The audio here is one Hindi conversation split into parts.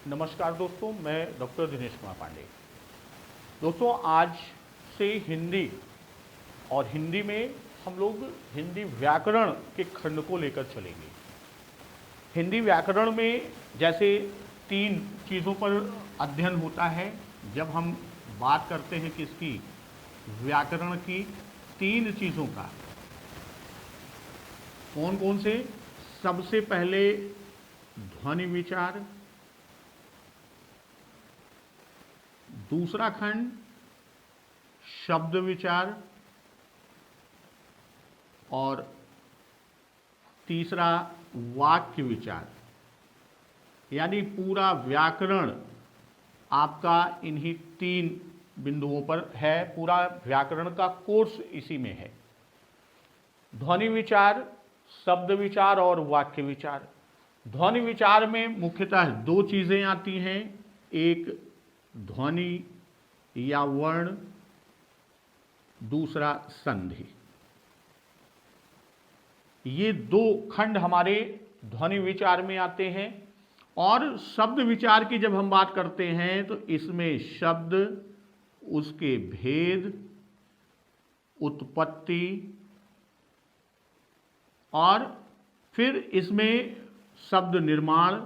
नमस्कार दोस्तों, मैं डॉक्टर दिनेश कुमार पांडे। दोस्तों, आज से हिंदी और हिंदी में हम लोग हिंदी व्याकरण के खंड को लेकर चलेंगे। हिंदी व्याकरण में जैसे 3 चीज़ों पर अध्ययन होता है। जब हम बात करते हैं किसकी, व्याकरण की 3 चीज़ों का, कौन कौन से? सबसे पहले ध्वनि विचार, दूसरा खंड शब्द विचार और तीसरा वाक्य विचार। यानी पूरा व्याकरण आपका इन्हीं 3 बिंदुओं पर है। पूरा व्याकरण का कोर्स इसी में है। ध्वनि विचार, शब्द विचार और वाक्य विचार। ध्वनि विचार में मुख्यतः 2 चीज़ें आती हैं, एक ध्वनि या वर्ण, दूसरा संधि। ये 2 खंड हमारे ध्वनि विचार में आते हैं। और शब्द विचार की जब हम बात करते हैं तो इसमें शब्द, उसके भेद, उत्पत्ति और फिर इसमें शब्द निर्माण,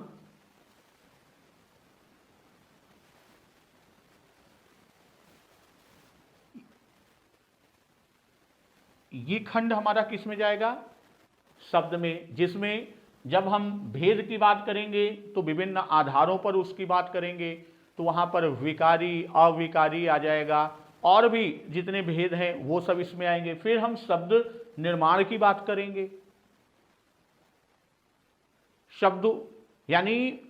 ये खंड हमारा किस में जाएगा? शब्द में। जिसमें जब हम भेद की बात करेंगे तो विभिन्न आधारों पर उसकी बात करेंगे, तो वहाँ पर विकारी, अविकारी आ जाएगा और भी जितने भेद हैं वो सब इसमें आएंगे। फिर हम शब्द निर्माण की बात करेंगे। शब्द यानी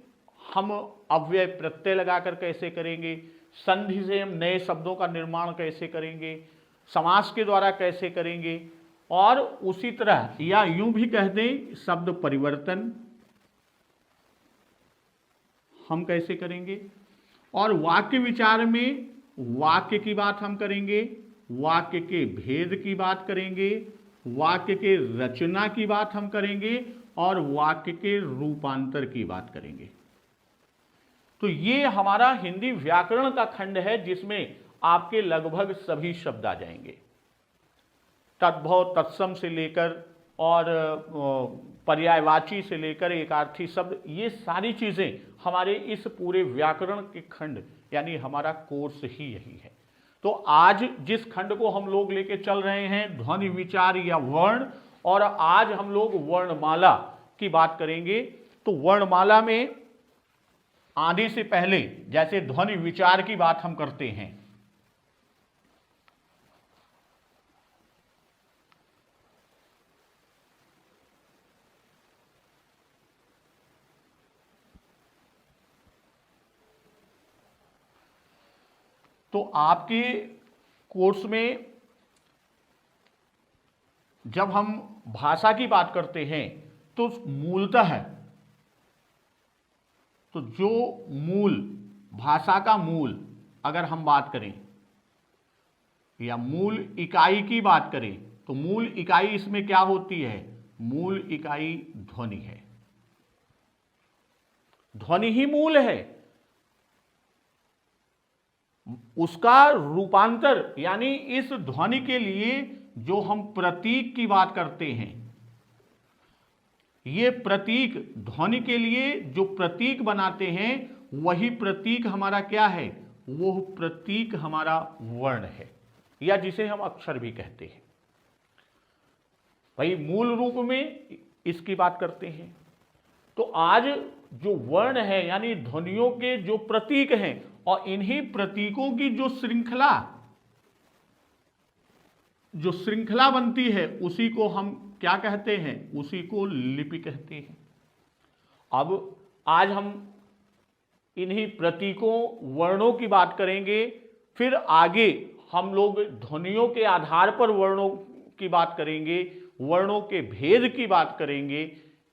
हम अव्यय प्रत्यय लगाकर कैसे करेंगे, संधि से हम नए शब्दों का निर्माण कैसे करेंगे, समास के द्वारा कैसे करेंगे, और उसी तरह या यूं भी कह दें शब्द परिवर्तन हम कैसे करेंगे। और वाक्य विचार में वाक्य की बात हम करेंगे, वाक्य के भेद की बात करेंगे, वाक्य के रचना की बात हम करेंगे और वाक्य के रूपांतर की बात करेंगे। तो ये हमारा हिंदी व्याकरण का खंड है, जिसमें आपके लगभग सभी शब्द आ जाएंगे। तद्भव, तत्सम से लेकर और पर्यायवाची से लेकर एकार्थी शब्द, ये सारी चीज़ें हमारे इस पूरे व्याकरण के खंड यानी हमारा कोर्स ही यही है। तो आज जिस खंड को हम लोग लेके चल रहे हैं, ध्वनि विचार या वर्ण, और आज हम लोग वर्णमाला की बात करेंगे। तो वर्णमाला में आने से पहले जैसे ध्वनि विचार की बात हम करते हैं, तो आपके कोर्स में जब हम भाषा की बात करते हैं तो मूलतः तो जो मूल भाषा का मूल अगर हम बात करें या मूल इकाई की बात करें तो मूल इकाई इसमें क्या होती है? मूल इकाई ध्वनि है। ध्वनि ही मूल है। उसका रूपांतर यानी इस ध्वनि के लिए जो हम प्रतीक की बात करते हैं, ये प्रतीक ध्वनि के लिए जो प्रतीक बनाते हैं, वही प्रतीक हमारा क्या है? वो प्रतीक हमारा वर्ण है, या जिसे हम अक्षर भी कहते हैं। भाई मूल रूप में इसकी बात करते हैं। तो आज जो वर्ण है यानी ध्वनियों के जो प्रतीक हैं, और इन्हीं प्रतीकों की जो श्रृंखला बनती है, उसी को हम क्या कहते हैं? उसी को लिपि कहते हैं। अब आज हम इन्हीं प्रतीकों, वर्णों की बात करेंगे। फिर आगे हम लोग ध्वनियों के आधार पर वर्णों की बात करेंगे, वर्णों के भेद की बात करेंगे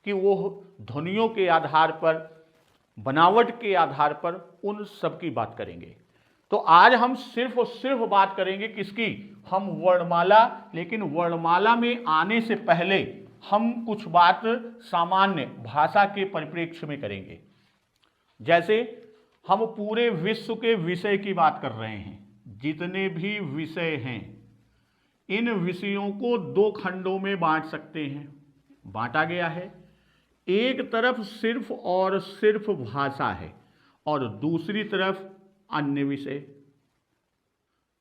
कि वो ध्वनियों के आधार पर, बनावट के आधार पर, उन सब की बात करेंगे। तो आज हम सिर्फ और सिर्फ बात करेंगे किसकी? हम वर्णमाला। लेकिन वर्णमाला में आने से पहले हम कुछ बात सामान्य भाषा के परिप्रेक्ष्य में करेंगे। जैसे हम पूरे विश्व के विषय की बात कर रहे हैं। जितने भी विषय हैं, इन विषयों को दो खंडों में बांट सकते हैं, बांटा गया है। एक तरफ सिर्फ और सिर्फ भाषा है और दूसरी तरफ अन्य विषय।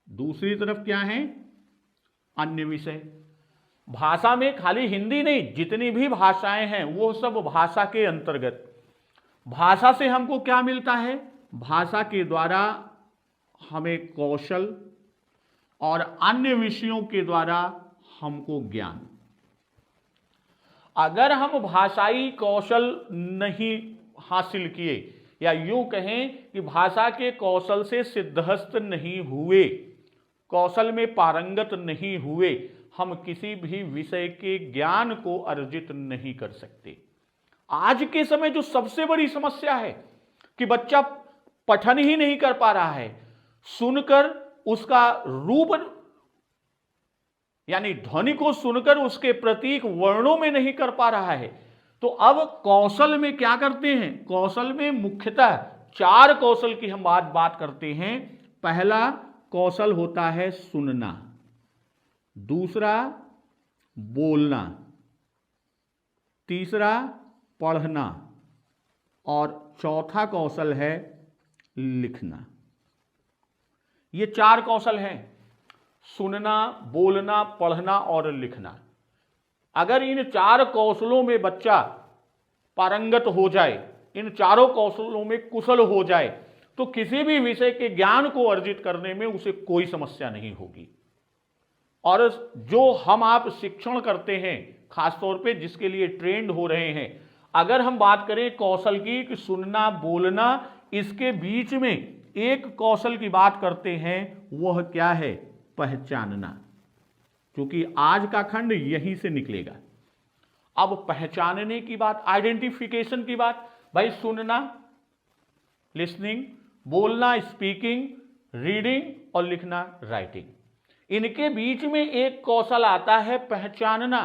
दूसरी तरफ क्या है? अन्य विषय। भाषा में खाली हिंदी नहीं, जितनी भी भाषाएं हैं वो सब भाषा के अंतर्गत। भाषा से हमको क्या मिलता है? भाषा के द्वारा हमें कौशल और अन्य विषयों के द्वारा हमको ज्ञान। अगर हम भाषाई कौशल नहीं हासिल किए, या यूं कहें कि भाषा के कौशल से सिद्धहस्त नहीं हुए, कौशल में पारंगत नहीं हुए, हम किसी भी विषय के ज्ञान को अर्जित नहीं कर सकते। आज के समय जो सबसे बड़ी समस्या है कि बच्चा पठन ही नहीं कर पा रहा है, सुनकर उसका रूप यानी ध्वनि को सुनकर उसके प्रतीक वर्णों में नहीं कर पा रहा है। तो अब कौशल में क्या करते हैं? कौशल में मुख्यतः 4 कौशल की हम बात करते हैं। पहला कौशल होता है सुनना, दूसरा बोलना, तीसरा पढ़ना और चौथा कौशल है लिखना। ये 4 कौशल हैं, सुनना, बोलना, पढ़ना और लिखना। अगर इन 4 कौशलों में बच्चा पारंगत हो जाए, इन चारों कौशलों में कुशल हो जाए, तो किसी भी विषय के ज्ञान को अर्जित करने में उसे कोई समस्या नहीं होगी। और जो हम आप शिक्षण करते हैं, खासतौर पे जिसके लिए ट्रेंड हो रहे हैं, अगर हम बात करें कौशल की कि सुनना, बोलना, इसके बीच में एक कौशल की बात करते हैं, वह क्या है? पहचानना। क्योंकि आज का खंड यहीं से निकलेगा। अब पहचानने की बात, आइडेंटिफिकेशन की बात, भाई सुनना लिसनिंग, बोलना स्पीकिंग, रीडिंग और लिखना राइटिंग, इनके बीच में एक कौशल आता है पहचानना।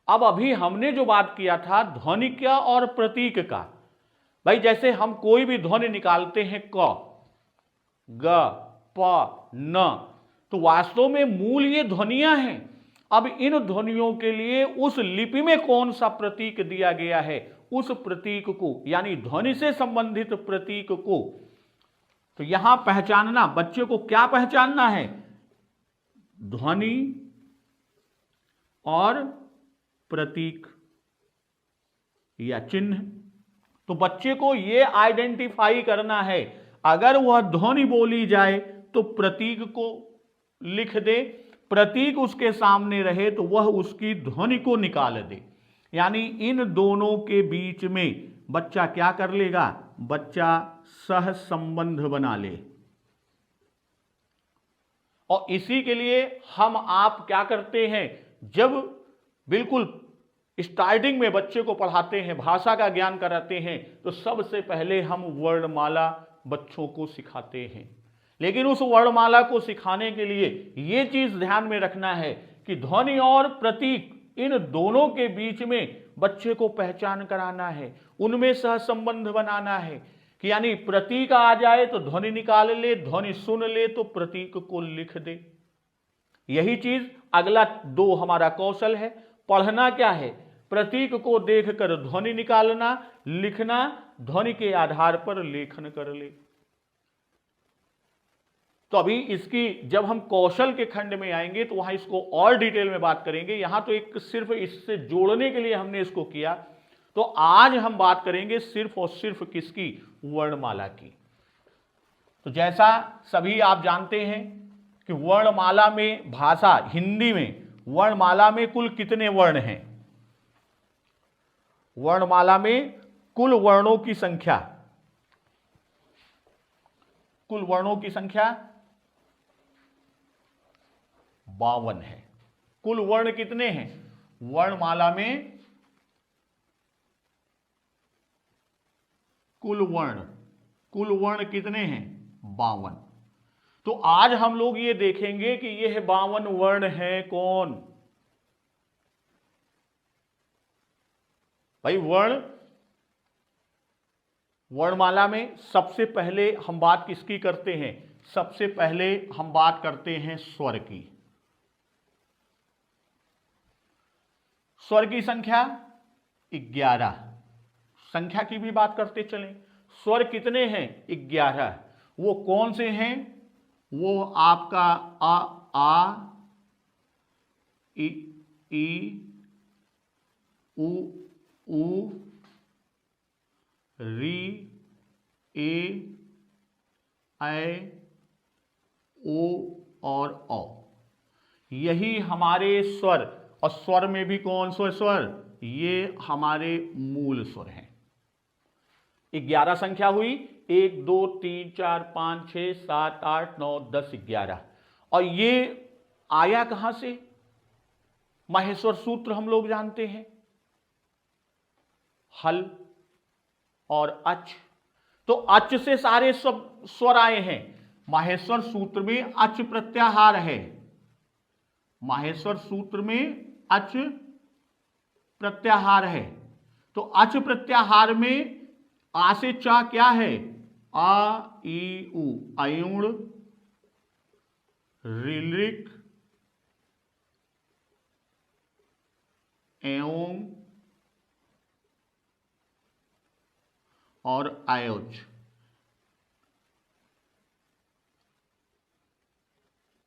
अब अभी हमने जो बात किया था ध्वनि का और प्रतीक का, भाई जैसे हम कोई भी ध्वनि निकालते हैं क, ग, प, न, तो वास्तव में मूल ये ध्वनियां हैं। अब इन ध्वनियों के लिए उस लिपि में कौन सा प्रतीक दिया गया है, उस प्रतीक को यानी ध्वनि से संबंधित प्रतीक को, तो यहां पहचानना, बच्चे को क्या पहचानना है? ध्वनि और प्रतीक या चिन्ह। तो बच्चे को यह आइडेंटिफाई करना है, अगर वह ध्वनि बोली जाए तो प्रतीक को लिख दे, प्रतीक उसके सामने रहे तो वह उसकी ध्वनि को निकाल दे। यानी इन दोनों के बीच में बच्चा क्या कर लेगा? बच्चा सह संबंध बना ले। और इसी के लिए हम आप क्या करते हैं, जब बिल्कुल स्टार्टिंग में बच्चे को पढ़ाते हैं, भाषा का ज्ञान कराते हैं, तो सबसे पहले हम वर्णमाला बच्चों को सिखाते हैं। लेकिन उस वर्णमाला को सिखाने के लिए यह चीज ध्यान में रखना है कि ध्वनि और प्रतीक, इन दोनों के बीच में बच्चे को पहचान कराना है, उनमें सहसंबंध बनाना है कि यानी प्रतीक आ जाए तो ध्वनि निकाल ले, ध्वनि सुन ले तो प्रतीक को लिख दे। यही चीज अगला 2 हमारा कौशल है। पढ़ना क्या है? प्रतीक को देखकर ध्वनि निकालना, लिखना, ध्वनि के आधार पर लेखन कर ले। तो अभी इसकी जब हम कौशल के खंड में आएंगे तो वहां इसको और डिटेल में बात करेंगे। यहां तो एक सिर्फ इससे जोड़ने के लिए हमने इसको किया। तो आज हम बात करेंगे सिर्फ और सिर्फ किसकी? वर्णमाला की। तो जैसा सभी आप जानते हैं कि वर्णमाला में, भाषा हिंदी में वर्णमाला में कुल कितने वर्ण हैं? वर्णमाला में कुल वर्णों की संख्या, कुल वर्णों की संख्या 52 है। कुल वर्ण कितने हैं वर्णमाला में? कुल वर्ण कितने हैं? 52। तो आज हम लोग ये देखेंगे कि यह 52 वर्ण है कौन? भाई वर्ण वर्णमाला में सबसे पहले हम बात किसकी करते हैं? सबसे पहले हम बात करते हैं स्वर की। स्वर की संख्या 11। संख्या की भी बात करते चलें। स्वर कितने हैं? 11। वो कौन से हैं? वो आपका अ, आ, इ, उ, री, ए, ऐ, ओ और औ। यही हमारे स्वर। और स्वर में भी कौन से स्वर? ये हमारे मूल स्वर हैं। 11 संख्या हुई। 1 2 3 4 5 6 7 8 9 10 11। और ये आया कहां से? माहेश्वर सूत्र हम लोग जानते हैं, हल और अच। तो अच से सारे सब स्वर आए हैं। माहेश्वर सूत्र में अच प्रत्याहार है। माहेश्वर सूत्र में अच प्रत्याहार है। तो अच प्रत्याहार में आ से चा क्या है? आ, ई, उ, अयुण, ऋलिक, एओं और आयोज।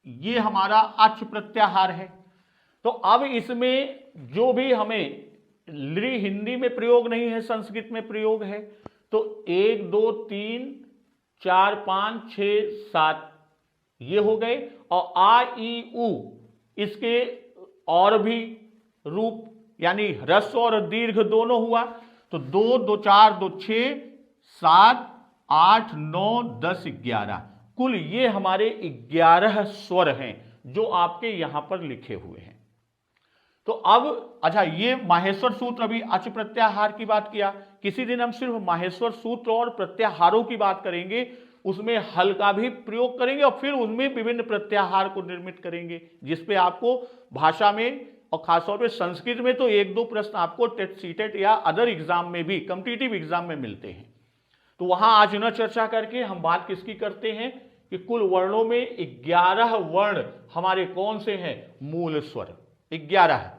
ये हमारा अच प्रत्याहार है। तो अब इसमें जो भी हमें लृ हिंदी में प्रयोग नहीं है, संस्कृत में प्रयोग है। तो 1 2 3 4 5 6 7 ये हो गए। और आ, ई, उ इसके और भी रूप, यानी ह्रस्व और दीर्घ दोनों हुआ। तो 2 2 4 2 6 7 8 9 10 11। कुल ये हमारे 11 स्वर हैं जो आपके यहां पर लिखे हुए हैं। तो अब अच्छा, ये माहेश्वर सूत्र, अभी अच प्रत्याहार की बात किया। किसी दिन हम सिर्फ माहेश्वर सूत्र और प्रत्याहारों की बात करेंगे, उसमें हल का भी प्रयोग करेंगे और फिर उनमें विभिन्न प्रत्याहार को निर्मित करेंगे, जिसपे आपको भाषा में और खासतौर पे संस्कृत में तो 1 2 प्रश्न आपको टेट, सीटेट या अदर एग्जाम में भी, कॉम्पिटिटिव एग्जाम में मिलते हैं। तो वहां आज न चर्चा करके हम बात किसकी करते हैं कि कुल वर्णों में 11 वर्ण हमारे कौन से हैं? मूल स्वर 11 है।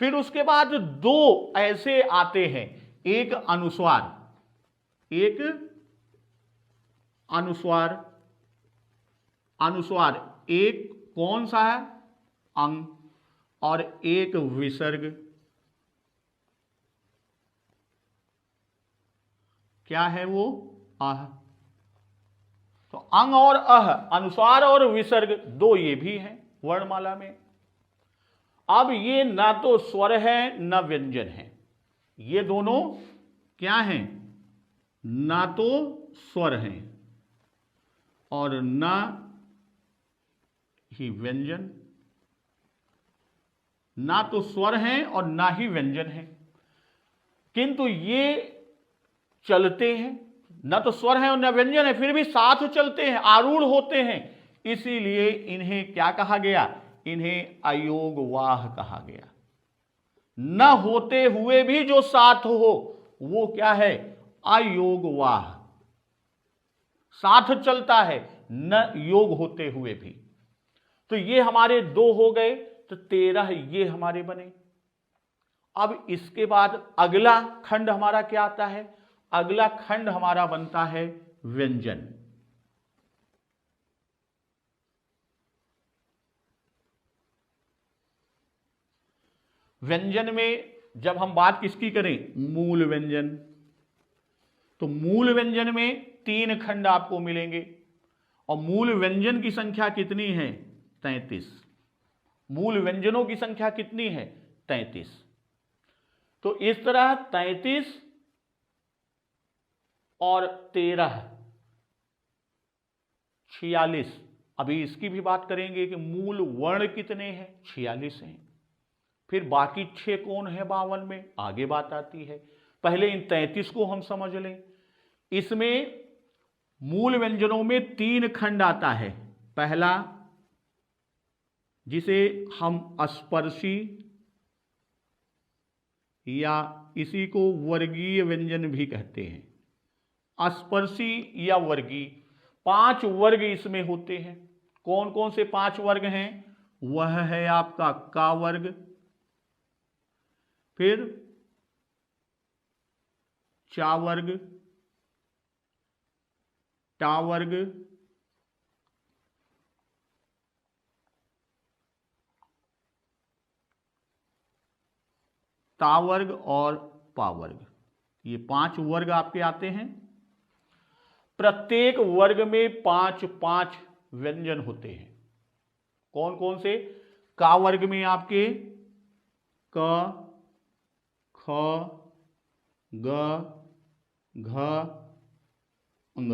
फिर उसके बाद 2 ऐसे आते हैं, एक अनुस्वार, एक अनुस्वार, अनुस्वार एक कौन सा है? अंग। और एक विसर्ग, क्या है वो? अह। तो अंग और अह, अनुस्वार और विसर्ग 2 ये भी हैं वर्णमाला में। अब ये ना तो स्वर है ना व्यंजन है, ये दोनों क्या हैं? ना तो स्वर हैं और ना ही व्यंजन। ना तो स्वर हैं और ना ही व्यंजन हैं, किंतु ये चलते हैं। ना तो स्वर है और ना व्यंजन है, फिर भी साथ चलते हैं, आरूढ़ होते हैं। इसीलिए इन्हें क्या कहा गया? इन्हें अयोगवाह कहा गया। न होते हुए भी जो साथ हो वो क्या है? अयोगवाह। साथ चलता है न योग होते हुए भी। तो ये हमारे 2 हो गए, तो 13 ये हमारे बने। अब इसके बाद अगला खंड हमारा क्या आता है? अगला खंड हमारा बनता है व्यंजन। व्यंजन में जब हम बात किसकी करें? मूल व्यंजन। तो मूल व्यंजन में 3 खंड आपको मिलेंगे और मूल व्यंजन की संख्या कितनी है? 33। मूल व्यंजनों की संख्या कितनी है? 33। तो इस तरह 33 और 13 46। अभी इसकी भी बात करेंगे कि मूल वर्ण कितने हैं? 46 हैं। फिर बाकी 6 कौन है 52 में? आगे बात आती है। पहले इन 33 को हम समझ लें। इसमें मूल व्यंजनों में 3 खंड आता है। पहला जिसे हम स्पर्शी, या इसी को वर्गीय व्यंजन भी कहते हैं। स्पर्शी या वर्गीय, 5 वर्ग इसमें होते हैं। कौन कौन से 5 वर्ग हैं? वह है आपका का वर्ग, फिर चा वर्ग, टा वर्ग, ता वर्ग और पा वर्ग। ये 5 वर्ग आपके आते हैं। प्रत्येक वर्ग में 5-5 व्यंजन होते हैं। कौन कौन से? का वर्ग में आपके क, ख, ग, घ, ङ।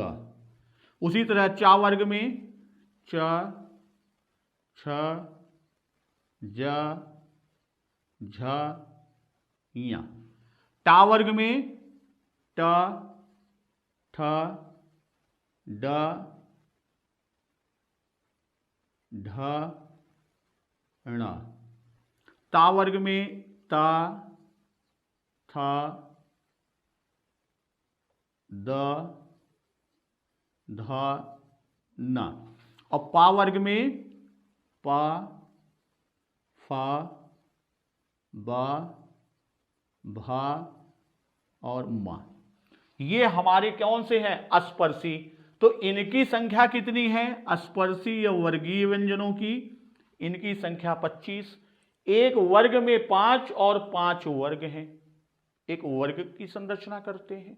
उसी तरह चा वर्ग में च, छ, ज, झ, ञ। टा वर्ग में ट, ठ, ड, ढ, ण। ता वर्ग में त, थ, द, ध, न। और पा वर्ग में प, फ, ब, भ और म। ये हमारे कौन से हैं? स्पर्शी। तो इनकी संख्या कितनी है स्पर्शी या वर्गीय व्यंजनों की? इनकी संख्या 25। एक वर्ग में 5 और 5 वर्ग हैं। एक वर्ग की संरचना करते हैं।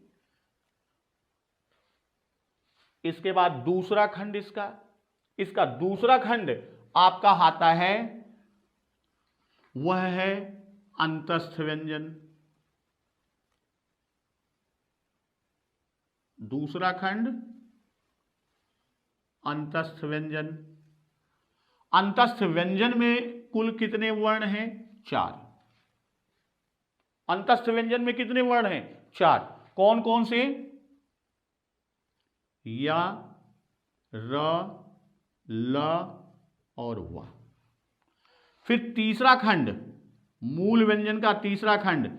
इसके बाद दूसरा खंड इसका दूसरा खंड आपका आता है, वह है अंतस्थ व्यंजन। दूसरा खंड अंतस्थ व्यंजन। अंतस्थ व्यंजन में कुल कितने वर्ण हैं? 4। अंतस्थ व्यंजन में कितने वर्ण हैं? 4। कौन कौन से? या, र, ल और व। फिर तीसरा खंड, मूल व्यंजन का तीसरा खंड,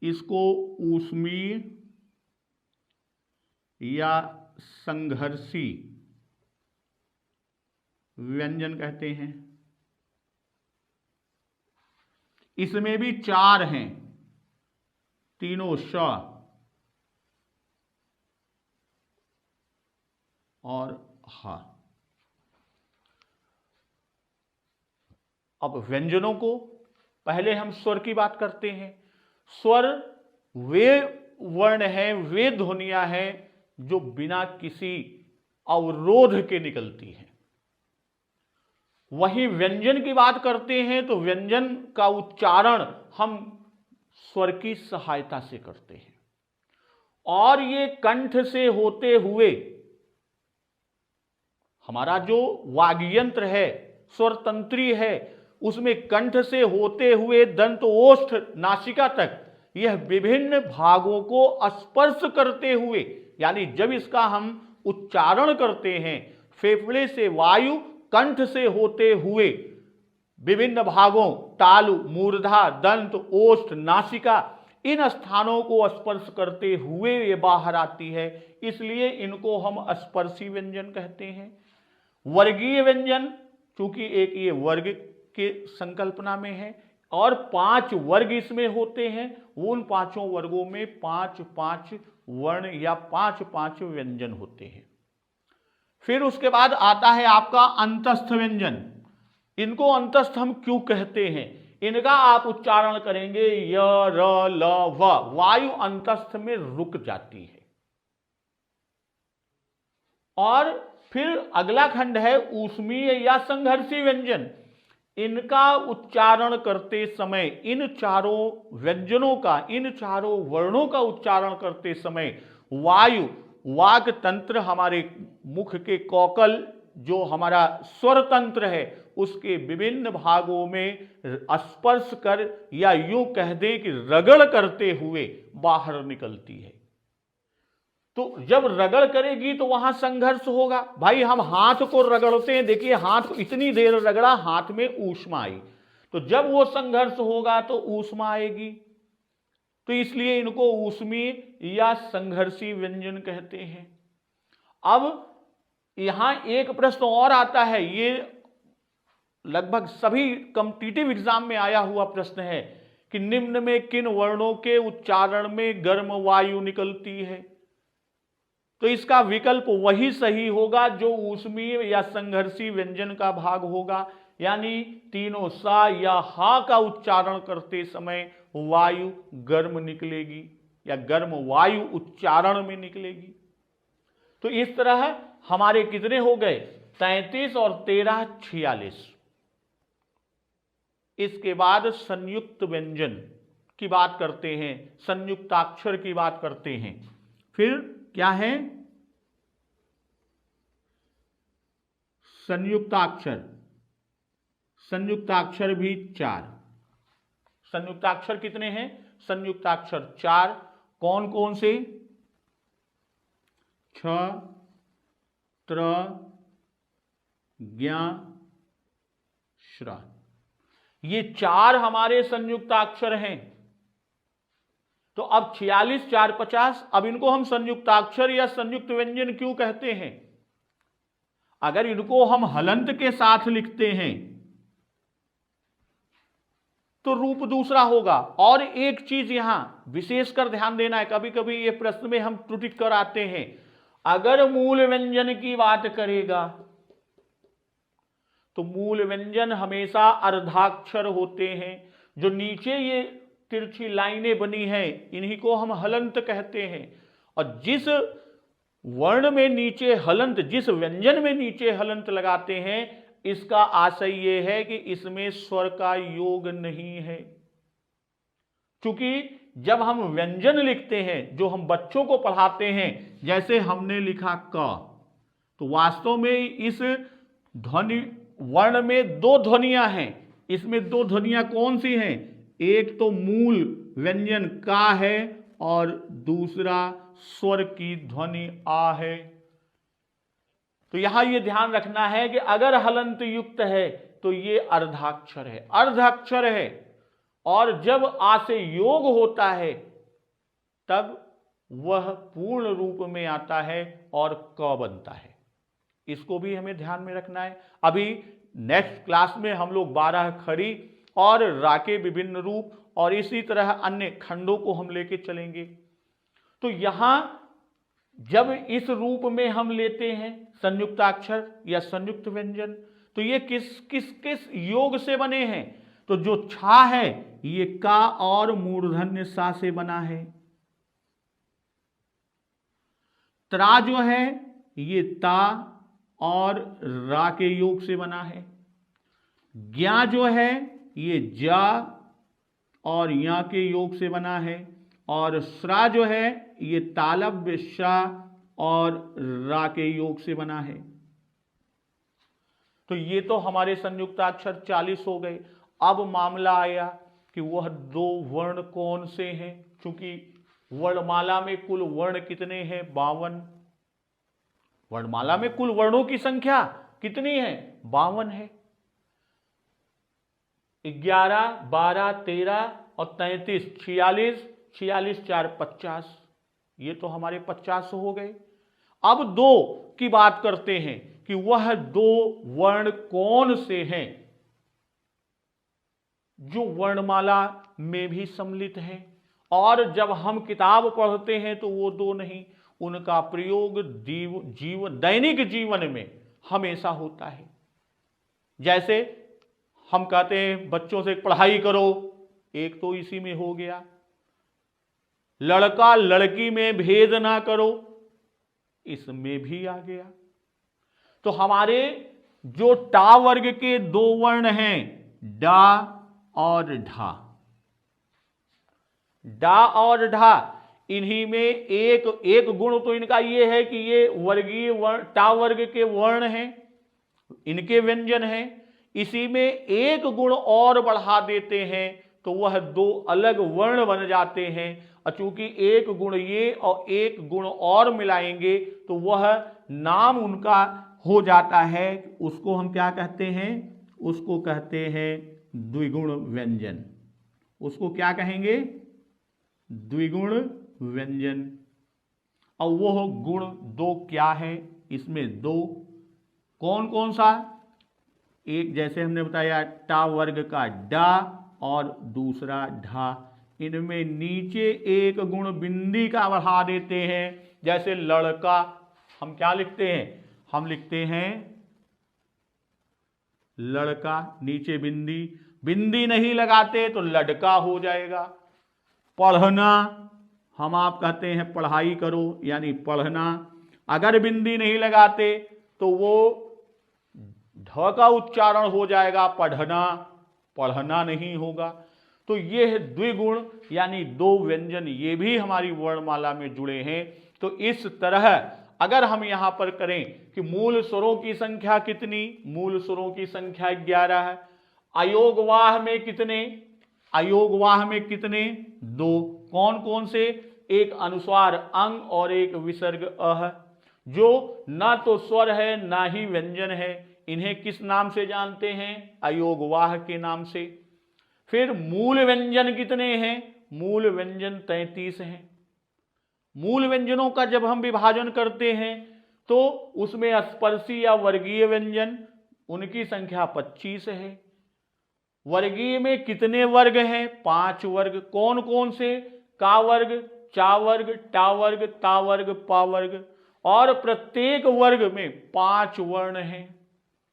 इसको ऊष्मीय या संघर्षी व्यंजन कहते हैं। इसमें भी 4 हैं, तीनों श और ह। अब व्यंजनों को पहले हम स्वर की बात करते हैं। स्वर वे वर्ण हैं, वे ध्वनियां हैं जो बिना किसी अवरोध के निकलती हैं। वहीं व्यंजन की बात करते हैं तो व्यंजन का उच्चारण हम स्वर की सहायता से करते हैं और ये कंठ से होते हुए, हमारा जो वाग्यंत्र है, स्वर तंत्री है, उसमें कंठ से होते हुए दंत ओष्ठ नासिका तक यह विभिन्न भागों को स्पर्श करते हुए, यानी जब इसका हम उच्चारण करते हैं, फेफड़े से वायु कंठ से होते हुए विभिन्न भागों तालु, मूर्धा, दंत, ओष्ठ, नासिका, इन स्थानों को स्पर्श करते हुए ये बाहर आती है, इसलिए इनको हम स्पर्शी व्यंजन कहते हैं। वर्गीय व्यंजन, चूंकि एक ये वर्ग के संकल्पना में है और 5 वर्ग इसमें होते हैं, उन 5 वर्गों में 5-5 वर्ण या 5-5 व्यंजन होते हैं। फिर उसके बाद आता है आपका अंतस्थ व्यंजन। इनको अंतस्थ हम क्यों कहते हैं? इनका आप उच्चारण करेंगे य, र, ल, व, वायु अंतस्थ में रुक जाती है। और फिर अगला खंड है ऊष्मीय या संघर्षी व्यंजन। इनका उच्चारण करते समय, इन चारों व्यंजनों का, इन चारों वर्णों का उच्चारण करते समय वायु, वाग तंत्र, हमारे मुख के कोकल, जो हमारा स्वर तंत्र है, उसके विभिन्न भागों में स्पर्श कर या यूं कह दें कि रगड़ करते हुए बाहर निकलती है। तो जब रगड़ करेगी तो वहां संघर्ष होगा। भाई हम हाथ को रगड़ते हैं, देखिए हाथ को इतनी देर रगड़ा, हाथ में ऊष्मा आई, तो जब वो संघर्ष होगा तो ऊष्मा आएगी। तो इसलिए इनको ऊष्मीय या संघर्षी व्यंजन कहते हैं। अब यहां एक प्रश्न और आता है, ये लगभग सभी कॉम्पिटिटिव एग्जाम में आया हुआ प्रश्न है कि निम्न में किन वर्णों के उच्चारण में गर्म वायु निकलती है। तो इसका विकल्प वही सही होगा जो ऊष्मीय या संघर्षी व्यंजन का भाग होगा, यानी तीनों सा या हा का उच्चारण करते समय वायु गर्म निकलेगी या गर्म वायु उच्चारण में निकलेगी। तो इस तरह हमारे कितने हो गए, 33 और 13 46। इसके बाद संयुक्त व्यंजन की बात करते हैं, संयुक्ताक्षर की बात करते हैं। फिर क्या है, संयुक्ताक्षर। संयुक्ताक्षर भी 4। संयुक्ताक्षर कितने हैं, संयुक्ताक्षर 4। कौन कौन से, छ, त्र, ज्ञ, श्र, ये 4 हमारे संयुक्ताक्षर हैं। तो अब 46 4 50, अब इनको हम संयुक्ताक्षर या संयुक्त व्यंजन क्यों कहते हैं? अगर इनको हम हलंत के साथ लिखते हैं तो रूप दूसरा होगा। और एक चीज यहां विशेषकर ध्यान देना है, कभी कभी ये प्रश्न में हम त्रुटि कर आते हैं। अगर मूल व्यंजन की बात करेगा तो मूल व्यंजन हमेशा अर्धाक्षर होते हैं। जो नीचे ये तिरछी लाइनें बनी हैं इन्हीं को हम हलंत कहते हैं। और जिस वर्ण में नीचे हलंत, जिस व्यंजन में नीचे हलंत लगाते हैं, इसका आशय यह है कि इसमें स्वर का योग नहीं है। क्योंकि जब हम व्यंजन लिखते हैं, जो हम बच्चों को पढ़ाते हैं, जैसे हमने लिखा क, तो वास्तव में इस ध्वनि वर्ण में 2 ध्वनियां हैं। इसमें 2 ध्वनियां कौन सी हैं? एक तो मूल व्यंजन का है और दूसरा स्वर की ध्वनि आ है। तो यहां यह ध्यान रखना है कि अगर हलंत युक्त है तो ये अर्धाक्षर है, अर्धाक्षर है। और जब आ से योग होता है तब वह पूर्ण रूप में आता है और क बनता है। इसको भी हमें ध्यान में रखना है। अभी नेक्स्ट क्लास में हम लोग 12 खड़ी और रा के विभिन्न रूप और इसी तरह अन्य खंडों को हम लेके चलेंगे। तो यहां जब इस रूप में हम लेते हैं संयुक्ताक्षर या संयुक्त व्यंजन, तो ये किस किस किस योग से बने हैं? तो जो छा है ये का और मूर्धन्य सा से बना है। त्रा जो है ये ता और रा के योग से बना है। ज्ञा जो है ये जा और या के योग से बना है। और श्रा जो है ये तालव्य शा और रा के योग से बना है। तो ये तो हमारे संयुक्ताक्षर 40 हो गए। अब मामला आया कि वह 2 वर्ण कौन से हैं। क्योंकि वर्णमाला में कुल वर्ण कितने हैं? 52। वर्णमाला में कुल वर्णों की संख्या कितनी है? 52 है। 11 12 13 और 33 46, 46 4 50, ये तो हमारे 50 हो गए। अब 2 की बात करते हैं कि वह 2 वर्ण कौन से हैं जो वर्णमाला में भी सम्मिलित हैं। और जब हम किताब पढ़ते हैं तो वो 2 नहीं, उनका प्रयोग दैनिक जीवन में हमेशा होता है। जैसे हम कहते हैं बच्चों से पढ़ाई करो, एक तो इसी में हो गया। लड़का लड़की में भेद ना करो, इसमें भी आ गया। तो हमारे जो टा वर्ग के 2 वर्ण हैं, डा और ढा, डा और ढा, इन्हीं में एक गुण तो इनका ये है कि ये वर्गीय वर्ण, टा वर्ग के वर्ण हैं, इनके व्यंजन हैं। इसी में एक गुण और बढ़ा देते हैं तो वह 2 अलग वर्ण बन जाते हैं। और चूंकि एक गुण ये और एक गुण और मिलाएंगे तो वह नाम उनका हो जाता है। उसको हम क्या कहते हैं? उसको कहते हैं द्विगुण व्यंजन। उसको क्या कहेंगे? द्विगुण व्यंजन। और वो गुण दो क्या है, इसमें दो कौन कौन सा, एक जैसे हमने बताया टा वर्ग का डा और दूसरा ढा। इनमें नीचे एक गुण बिंदी का बढ़ा देते हैं। जैसे लड़का, हम क्या लिखते हैं, हम लिखते हैं लड़का, नीचे बिंदी, बिंदी नहीं लगाते तो लड़का हो जाएगा। पढ़ना, हम आप कहते हैं पढ़ाई करो यानी पढ़ना, अगर बिंदी नहीं लगाते तो वो ढ का उच्चारण हो जाएगा पढ़ना, पढ़ना नहीं होगा। तो ये है द्विगुण यानी दो व्यंजन, ये भी हमारी वर्णमाला में जुड़े हैं। तो इस तरह अगर हम यहां पर करें कि मूल स्वरों की संख्या कितनी, मूल स्वरों की संख्या 11 है। अयोगवाह में कितने, अयोगवाह में कितने, दो। कौन कौन से, एक अनुस्वार अंग और एक विसर्ग अह, जो ना तो स्वर है ना ही व्यंजन है। इन्हें किस नाम से जानते हैं, अयोगवाह के नाम से। फिर मूल व्यंजन कितने हैं, मूल व्यंजन 33 हैं। मूल व्यंजनों का जब हम विभाजन करते हैं तो उसमें स्पर्शी या वर्गीय व्यंजन, उनकी संख्या 25 है। वर्गीय में कितने वर्ग हैं, 5 वर्ग। कौन कौन से, का वर्ग, चा वर्ग, टा वर्ग, ता वर्ग, पा वर्ग। और प्रत्येक वर्ग में 5 वर्ण हैं।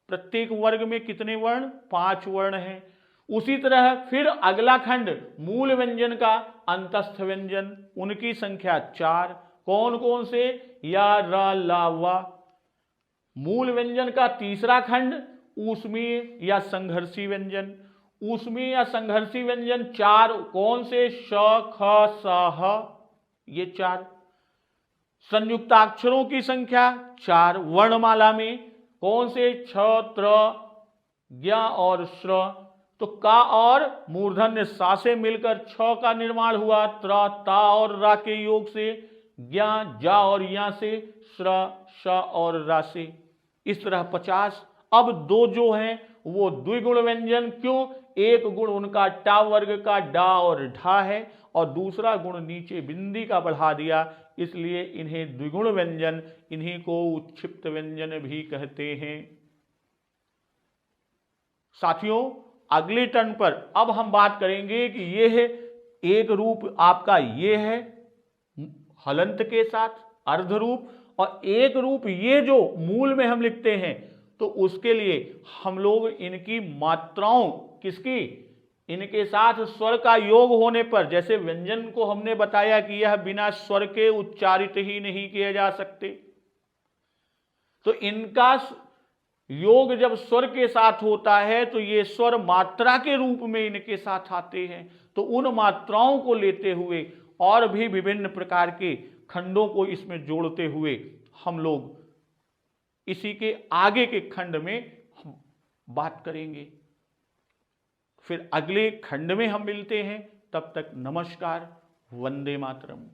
प्रत्येक वर्ग में कितने वर्ण, 5 वर्ण हैं। उसी तरह फिर अगला खंड मूल व्यंजन का अंतस्थ व्यंजन, उनकी संख्या 4। कौन कौन से, या, रा, ला, वा। मूल व्यंजन का तीसरा खंड ऊष्मीय या संघर्षी व्यंजन, ऊष्मीय या संघर्षी व्यंजन 4। कौन से, श, ख, स, ह, ये 4। संयुक्ताक्षरों की संख्या 4 वर्णमाला में, कौन से, छ, त्र, ज्ञ और श्र। तो का और मूर्धन्य सा से मिलकर छ का निर्माण हुआ, त्र, ता और रा के योग से, ज्ञ, जा और या से, श्र, श और रा से। इस तरह 50। अब दो जो हैं वो द्विगुण व्यंजन, क्यों, एक गुण उनका टा वर्ग का डा और ढा है और दूसरा गुण नीचे बिंदी का बढ़ा दिया, इसलिए इन्हें द्विगुण व्यंजन, इन्हीं को उत्क्षिप्त व्यंजन भी कहते हैं। साथियों, अगले टर्न पर अब हम बात करेंगे कि ये है एक रूप आपका, ये है हलंत के साथ अर्ध रूप, और एक रूप ये जो मूल में हम लिखते हैं, तो उसके लिए हम लोग इनकी मात्राओं, किसकी, इनके साथ स्वर का योग होने पर, जैसे व्यंजन को हमने बताया कि यह बिना स्वर के उच्चारित ही नहीं किए जा सकते, तो इनका योग जब स्वर के साथ होता है तो ये स्वर मात्रा के रूप में इनके साथ आते हैं। तो उन मात्राओं को लेते हुए और भी विभिन्न प्रकार के खंडों को इसमें जोड़ते हुए हम लोग इसी के आगे के खंड में बात करेंगे। फिर अगले खंड में हम मिलते हैं, तब तक नमस्कार, वंदे मातरम।